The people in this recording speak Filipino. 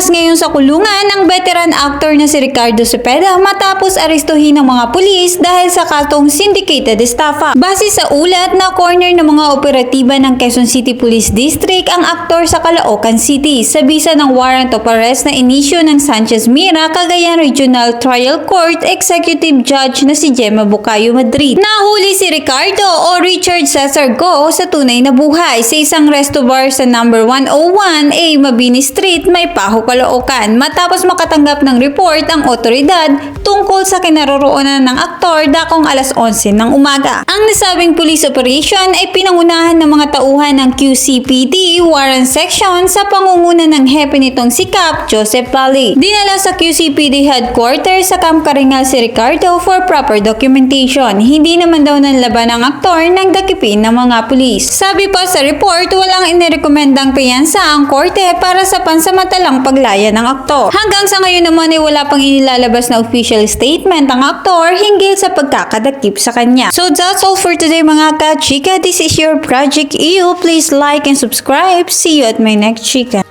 Nilabas ngayon sa kulungan ang veteran actor na si Ricardo Cepeda matapos arestuhin ng mga pulis dahil sa katong syndicated estafa. Base sa ulat na corner ng mga operatiba ng Quezon City Police District ang aktor sa Caloocan City sa bisa ng warrant of arrest na inisyu ng Sanchez Mira Cagayan Regional Trial Court Executive Judge na si Gemma Bukayo Madrid. Nahuli si Ricardo o Richard Cesar Go sa tunay na buhay sa isang resto bar sa number 101A Mabini Street, May Paho, Caloocan matapos makatanggap ng report ang otoridad tungkol sa kinaroroonan ng aktor dakong alas 11 ng umaga. Ang nasabing police operation ay pinangunahan ng mga tauhan ng QCPD Warren Section sa pangunguna ng hepe nitong si Cap Joseph Valley. Dinala sa QCPD headquarters sa Camp Karingal si Ricardo for proper documentation. Hindi naman daw nanlaban ang aktor ng dakipin ng mga pulis. Sabi pa sa report, walang inirekomendang piyansa ang korte para sa pansamantalang paglaya ng aktor. Hanggang sa ngayon naman ay wala pang inilalabas na official statement ang aktor hinggil sa pagkakadakip sa kanya. So that's all for today mga ka-chika. This is your Project EU. Please like and subscribe. See you at my next chika.